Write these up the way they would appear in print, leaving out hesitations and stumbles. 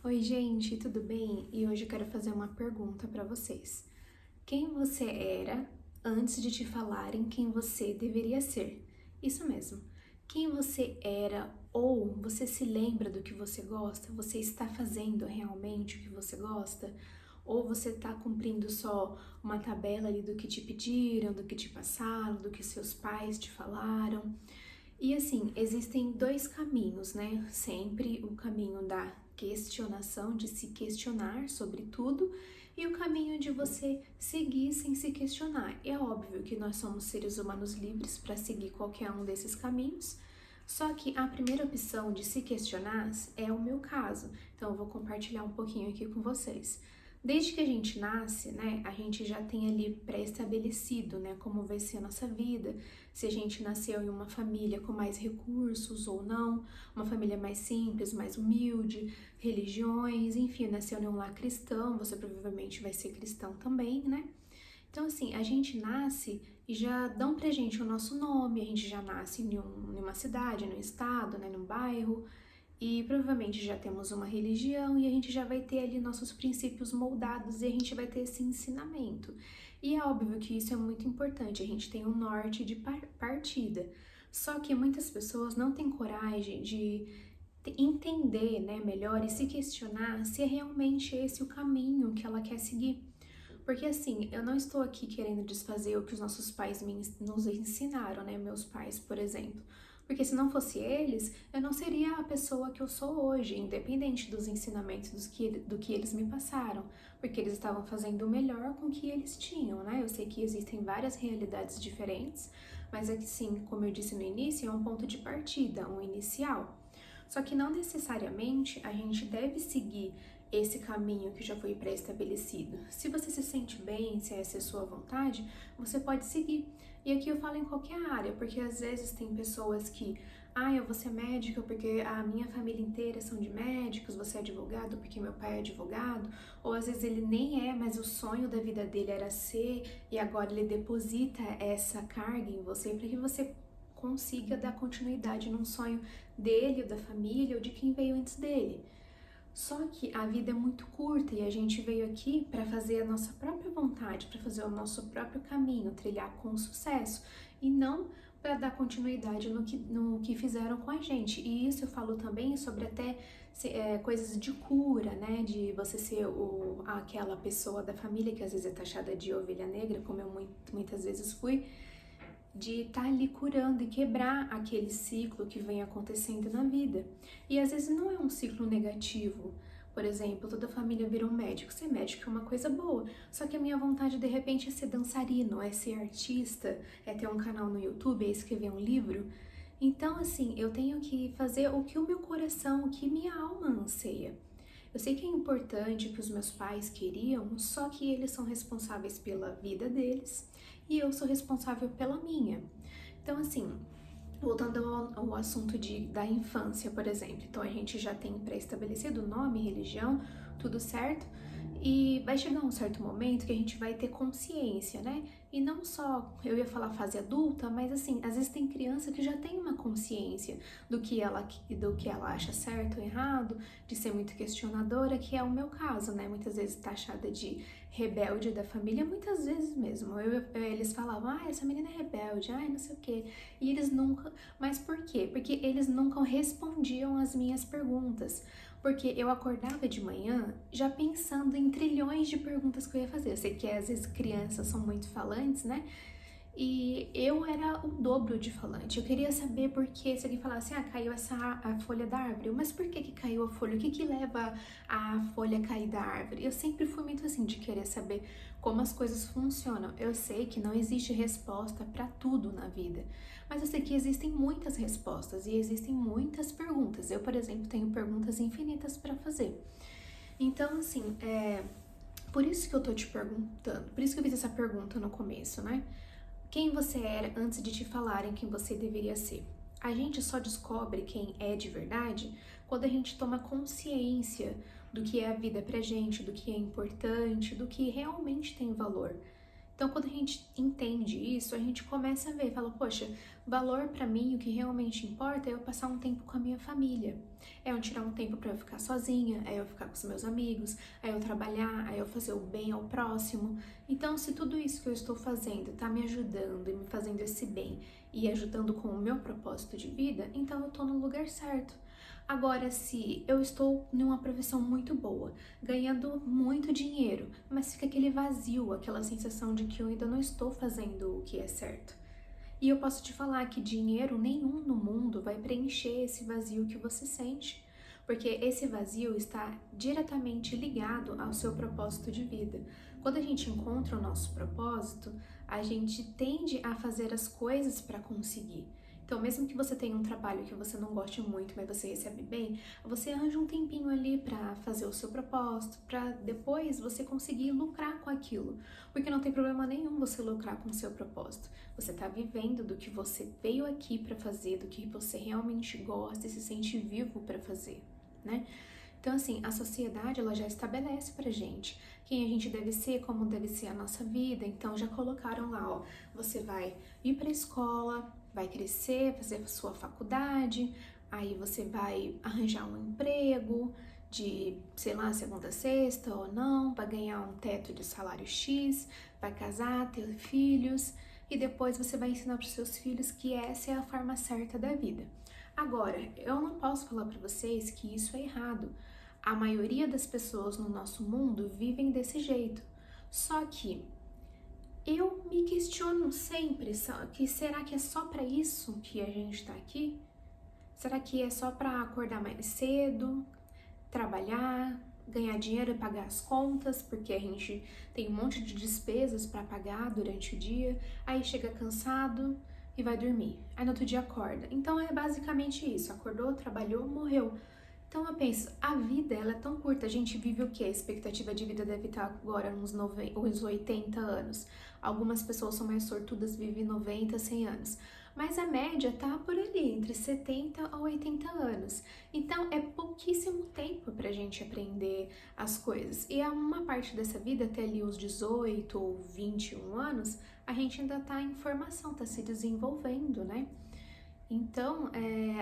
Oi, gente, tudo bem? E hoje eu quero fazer uma pergunta para vocês. Quem você era antes de te falarem quem você deveria ser? Isso mesmo. Quem você era ou você se lembra do que você gosta? Você está fazendo realmente o que você gosta? Ou você está cumprindo só uma tabela ali do que te pediram, do que te passaram, do que seus pais te falaram? E assim, existem dois caminhos, né? Sempre o caminho da questionação, de se questionar sobre tudo, e o caminho de você seguir sem se questionar. É óbvio que nós somos seres humanos livres para seguir qualquer um desses caminhos, só que a primeira opção de se questionar é o meu caso. Então eu vou compartilhar um pouquinho aqui com vocês. Desde que a gente nasce, né, a gente já tem ali pré-estabelecido, né, como vai ser a nossa vida, se a gente nasceu em uma família com mais recursos ou não, uma família mais simples, mais humilde, religiões, enfim, nasceu em um lar cristão, você provavelmente vai ser cristão também, né? Então, assim, a gente nasce e já dão pra gente o nosso nome, a gente já nasce em uma cidade, num estado, né, num bairro, e provavelmente já temos uma religião e a gente já vai ter ali nossos princípios moldados e a gente vai ter esse ensinamento. E é óbvio que isso é muito importante, a gente tem um norte de partida. Só que muitas pessoas não têm coragem de entender, né, melhor e se questionar se é realmente esse o caminho que ela quer seguir. Porque assim, eu não estou aqui querendo desfazer o que os nossos pais nos ensinaram, né? Meus pais, por exemplo. Porque se não fosse eles, eu não seria a pessoa que eu sou hoje, independente dos ensinamentos do que eles me passaram. Porque eles estavam fazendo o melhor com o que eles tinham, né? Eu sei que existem várias realidades diferentes, mas é que sim, como eu disse no início, é um ponto de partida, um inicial. Só que não necessariamente a gente deve seguir esse caminho que já foi pré-estabelecido. Se você se sente bem, se essa é a sua vontade, você pode seguir. E aqui eu falo em qualquer área, porque às vezes tem pessoas que, eu vou ser médica porque a minha família inteira são de médicos, você é advogado porque meu pai é advogado, ou às vezes ele nem é, mas o sonho da vida dele era ser, e agora ele deposita essa carga em você para que você consiga dar continuidade num sonho dele, ou da família, ou de quem veio antes dele. Só que a vida é muito curta e a gente veio aqui para fazer a nossa própria vontade, para fazer o nosso próprio caminho, trilhar com sucesso e não para dar continuidade no que fizeram com a gente. E isso eu falo também sobre até coisas de cura, né? De você ser aquela pessoa da família que às vezes é taxada de ovelha negra, como eu muitas vezes fui, de estar ali curando e quebrar aquele ciclo que vem acontecendo na vida. E às vezes não é um ciclo negativo. Por exemplo, toda a família virou médico. Ser médico é uma coisa boa. Só que a minha vontade de repente é ser dançarino, é ser artista, é ter um canal no YouTube, é escrever um livro. Então, assim, eu tenho que fazer o que o meu coração, o que minha alma anseia. Eu sei que é importante, que os meus pais queriam, só que eles são responsáveis pela vida deles e eu sou responsável pela minha. Então, assim, voltando ao assunto da infância, por exemplo. Então, a gente já tem pré-estabelecido nome, religião, tudo certo. E vai chegar um certo momento que a gente vai ter consciência, né? E não só, eu ia falar fase adulta, mas assim, às vezes tem criança que já tem uma consciência do que ela acha certo ou errado, de ser muito questionadora, que é o meu caso, né? Muitas vezes taxada de rebelde da família, muitas vezes mesmo. Eles falavam, essa menina é rebelde, não sei o quê. E eles nunca. Mas por quê? Porque eles nunca respondiam às minhas perguntas. Porque eu acordava de manhã já pensando em trilhões de perguntas que eu ia fazer. Eu sei que às vezes crianças são muito falantes, né? E eu era o dobro de falante. Eu queria saber por que, se alguém falasse, caiu a folha da árvore. Mas por que caiu a folha? O que leva a folha a cair da árvore? Eu sempre fui muito assim, de querer saber como as coisas funcionam. Eu sei que não existe resposta para tudo na vida. Mas eu sei que existem muitas respostas e existem muitas perguntas. Eu, por exemplo, tenho perguntas infinitas para fazer. Então, assim, por isso que eu tô te perguntando. Por isso que eu fiz essa pergunta no começo, né? Quem você era antes de te falarem quem você deveria ser. A gente só descobre quem é de verdade quando a gente toma consciência do que é a vida pra gente, do que é importante, do que realmente tem valor. Então, quando a gente entende isso, a gente começa a ver, fala, poxa, valor pra mim, o que realmente importa é eu passar um tempo com a minha família. É eu tirar um tempo pra eu ficar sozinha, é eu ficar com os meus amigos, é eu trabalhar, é eu fazer o bem ao próximo. Então, se tudo isso que eu estou fazendo tá me ajudando e me fazendo esse bem e ajudando com o meu propósito de vida, então eu tô no lugar certo. Agora, se eu estou numa profissão muito boa, ganhando muito dinheiro, mas fica aquele vazio, aquela sensação de que eu ainda não estou fazendo o que é certo. E eu posso te falar que dinheiro nenhum no mundo vai preencher esse vazio que você sente, porque esse vazio está diretamente ligado ao seu propósito de vida. Quando a gente encontra o nosso propósito, a gente tende a fazer as coisas para conseguir. Então, mesmo que você tenha um trabalho que você não goste muito, mas você recebe bem, você arranja um tempinho ali para fazer o seu propósito, para depois você conseguir lucrar com aquilo. Porque não tem problema nenhum você lucrar com o seu propósito. Você está vivendo do que você veio aqui para fazer, do que você realmente gosta e se sente vivo para fazer, né? Então, assim, a sociedade, ela já estabelece pra gente quem a gente deve ser, como deve ser a nossa vida. Então, já colocaram lá, ó, você vai ir pra escola, vai crescer, fazer a sua faculdade, aí você vai arranjar um emprego de, sei lá, segunda a sexta ou não, vai ganhar um teto de salário X, vai casar, ter filhos, e depois você vai ensinar pros seus filhos que essa é a forma certa da vida. Agora, eu não posso falar para vocês que isso é errado. A maioria das pessoas no nosso mundo vivem desse jeito. Só que eu me questiono sempre, que será que é só para isso que a gente está aqui? Será que é só para acordar mais cedo, trabalhar, ganhar dinheiro e pagar as contas, porque a gente tem um monte de despesas para pagar durante o dia, aí chega cansado e vai dormir. Aí no outro dia acorda. Então é basicamente isso, acordou, trabalhou, morreu. Então eu penso, a vida ela é tão curta, a gente vive o quê? A expectativa de vida deve estar agora uns 80 anos. Algumas pessoas são mais sortudas, vivem 90, 100 anos. Mas a média tá por ali, entre 70 a 80 anos. Então é pouquíssimo tempo pra gente aprender as coisas. E é uma parte dessa vida, até ali os 18 ou 21 anos, a gente ainda tá em formação, tá se desenvolvendo, né? Então,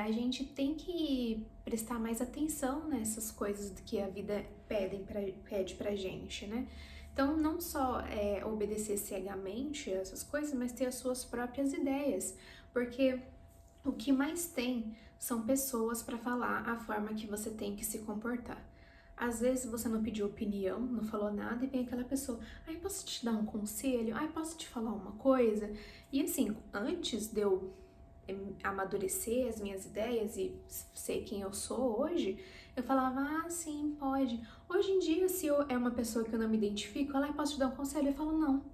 a gente tem que prestar mais atenção nessas coisas que a vida pede pra gente, né? Então, não só obedecer cegamente a essas coisas, mas ter as suas próprias ideias, porque o que mais tem são pessoas para falar a forma que você tem que se comportar. Às vezes você não pediu opinião, não falou nada e vem aquela pessoa, ai, posso te dar um conselho? Ai, posso te falar uma coisa? E assim, antes de eu amadurecer as minhas ideias e ser quem eu sou hoje, eu falava, ah, sim, pode. Hoje em dia, se é uma pessoa que eu não me identifico, ela, posso te dar um conselho? Eu falo, não.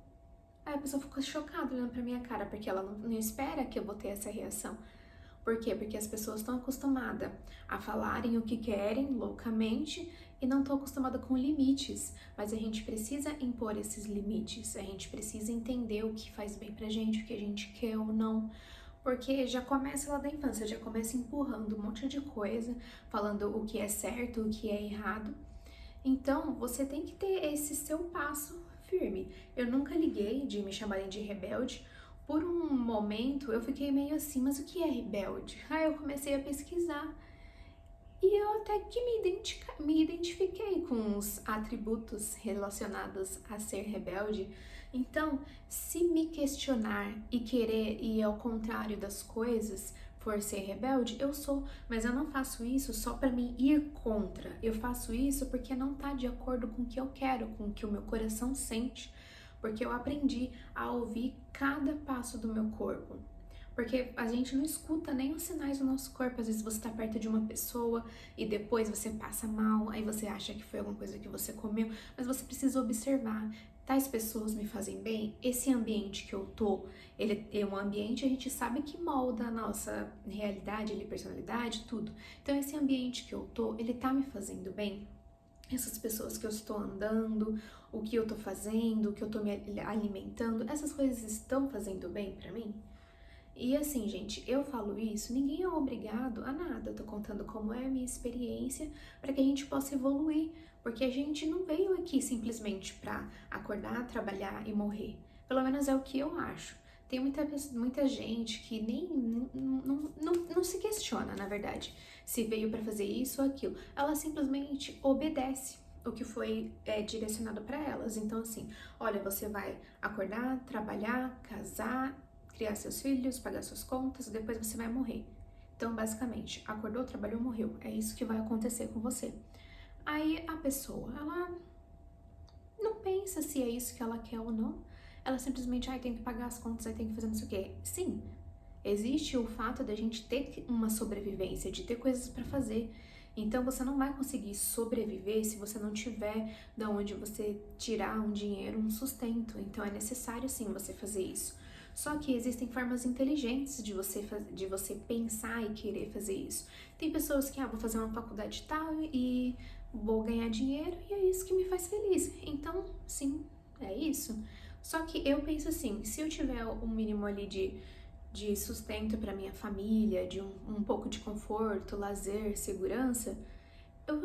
Aí a pessoa ficou chocada olhando pra minha cara, porque ela não espera que eu vou ter essa reação. Por quê? Porque as pessoas estão acostumadas a falarem o que querem loucamente e não estão acostumadas com limites. Mas a gente precisa impor esses limites, a gente precisa entender o que faz bem pra gente, o que a gente quer ou não. Porque já começa lá da infância, já começa empurrando um monte de coisa, falando o que é certo, o que é errado. Então, você tem que ter esse seu passo firme. Eu nunca liguei de me chamarem de rebelde. Por um momento, eu fiquei meio assim, mas o que é rebelde? Aí eu comecei a pesquisar. E eu até que me identifiquei com os atributos relacionados a ser rebelde. Então, se me questionar e querer ir ao contrário das coisas for ser rebelde, eu sou, mas eu não faço isso só para me ir contra. Eu faço isso porque não tá de acordo com o que eu quero, com o que o meu coração sente, porque eu aprendi a ouvir cada passo do meu corpo. Porque a gente não escuta nem os sinais do nosso corpo. Às vezes você tá perto de uma pessoa e depois você passa mal, aí você acha que foi alguma coisa que você comeu, mas você precisa observar. Tais pessoas me fazem bem? Esse ambiente que eu tô, ele é um ambiente, a gente sabe que molda a nossa realidade, personalidade, tudo. Então esse ambiente que eu tô, ele tá me fazendo bem? Essas pessoas que eu estou andando, o que eu tô fazendo, o que eu tô me alimentando, essas coisas estão fazendo bem pra mim? E assim, gente, eu falo isso, ninguém é obrigado a nada. Eu tô contando como é a minha experiência para que a gente possa evoluir, porque a gente não veio aqui simplesmente para acordar, trabalhar e morrer. Pelo menos é o que eu acho. Tem muita gente que nem não se questiona, na verdade, se veio para fazer isso ou aquilo. Ela simplesmente obedece o que foi direcionado para elas. Então, assim, olha, você vai acordar, trabalhar, casar, criar seus filhos, pagar suas contas, e depois você vai morrer. Então, basicamente, acordou, trabalhou, morreu. É isso que vai acontecer com você. Aí a pessoa, ela não pensa se é isso que ela quer ou não. Ela simplesmente, tem que pagar as contas, tem que fazer não sei o quê. Sim, existe o fato da gente ter uma sobrevivência, de ter coisas para fazer. Então você não vai conseguir sobreviver se você não tiver da onde você tirar um dinheiro, um sustento. Então é necessário sim você fazer isso. Só que existem formas inteligentes de você pensar e querer fazer isso. Tem pessoas que, vou fazer uma faculdade tal e vou ganhar dinheiro e é isso que me faz feliz. Então, sim, é isso. Só que eu penso assim, se eu tiver um mínimo ali de sustento para minha família, de um pouco de conforto, lazer, segurança,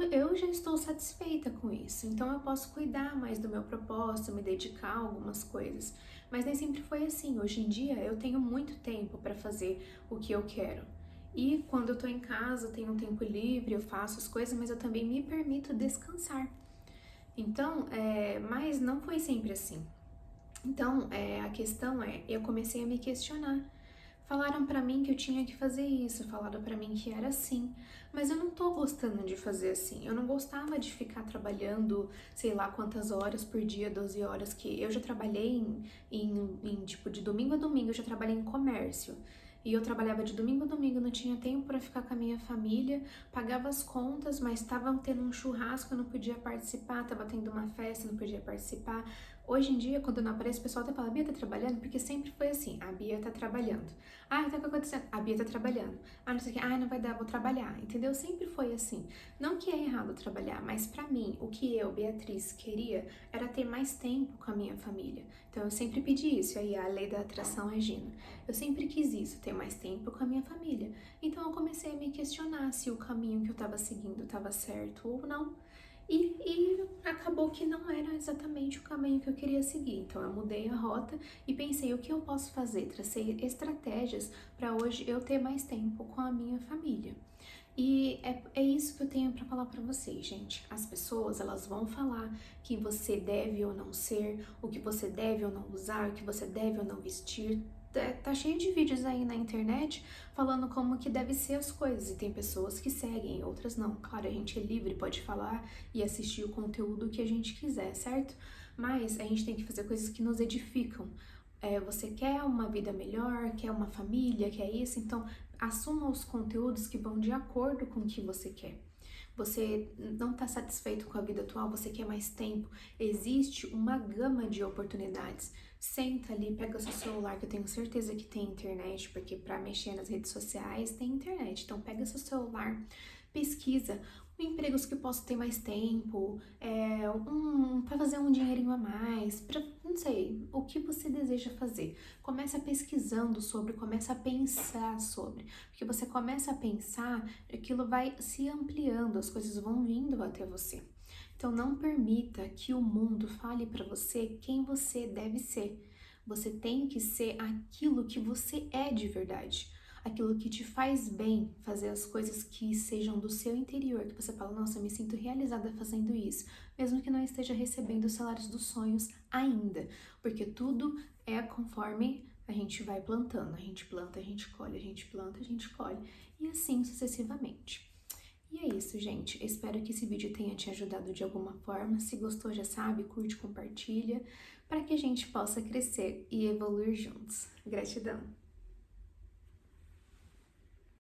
eu já estou satisfeita com isso. Então eu posso cuidar mais do meu propósito, me dedicar a algumas coisas. Mas nem sempre foi assim. Hoje em dia eu tenho muito tempo para fazer o que eu quero. E quando eu tô em casa, eu tenho um tempo livre, eu faço as coisas, mas eu também me permito descansar. Então, mas não foi sempre assim. Então, a questão eu comecei a me questionar. Falaram pra mim que eu tinha que fazer isso, falaram pra mim que era assim, mas eu não tô gostando de fazer assim. Eu não gostava de ficar trabalhando, sei lá quantas horas por dia, 12 horas, que eu já trabalhei tipo, de domingo a domingo, eu já trabalhei em comércio. E eu trabalhava de domingo a domingo, não tinha tempo para ficar com a minha família, pagava as contas, mas estava tendo um churrasco, eu não podia participar, estava tendo uma festa, não podia participar. Hoje em dia, quando eu não apareço, o pessoal até fala, Bia tá trabalhando? Porque sempre foi assim, a Bia tá trabalhando. Tá o que acontecendo? A Bia tá trabalhando. Não sei o que, não vai dar, vou trabalhar, entendeu? Sempre foi assim. Não que é errado trabalhar, mas pra mim, o que eu, Beatriz, queria era ter mais tempo com a minha família. Então eu sempre pedi isso, aí a lei da atração agindo. Eu sempre quis isso, ter mais tempo com a minha família. Então eu comecei a me questionar se o caminho que eu tava seguindo estava certo ou não. E acabou que não era exatamente o caminho que eu queria seguir. Então eu mudei a rota e pensei o que eu posso fazer, tracei estratégias para hoje eu ter mais tempo com a minha família. E é isso que eu tenho para falar para vocês, gente. As pessoas, elas vão falar que você deve ou não ser, o que você deve ou não usar, o que você deve ou não vestir. Tá cheio de vídeos aí na internet falando como que deve ser as coisas. E tem pessoas que seguem, outras não. Claro, a gente é livre, pode falar e assistir o conteúdo que a gente quiser, certo? Mas a gente tem que fazer coisas que nos edificam. Você quer uma vida melhor, quer uma família, quer isso, então assuma os conteúdos que vão de acordo com o que você quer. Você não está satisfeito com a vida atual, você quer mais tempo, existe uma gama de oportunidades. Senta ali, pega seu celular, que eu tenho certeza que tem internet, porque para mexer nas redes sociais tem internet. Então pega seu celular, pesquisa empregos que posso ter mais tempo, para fazer um dinheirinho a mais, para não sei, o que você deseja fazer. Começa pesquisando sobre, começa a pensar sobre, porque você começa a pensar, aquilo vai se ampliando, as coisas vão vindo até você. Então não permita que o mundo fale para você quem você deve ser. Você tem que ser aquilo que você é de verdade. Aquilo que te faz bem, fazer as coisas que sejam do seu interior, que você fala, nossa, eu me sinto realizada fazendo isso, mesmo que não esteja recebendo os salários dos sonhos ainda, porque tudo é conforme a gente vai plantando, a gente planta, a gente colhe, a gente planta, a gente colhe, e assim sucessivamente. E é isso, gente. Espero que esse vídeo tenha te ajudado de alguma forma. Se gostou, já sabe, curte, compartilha, para que a gente possa crescer e evoluir juntos. Gratidão!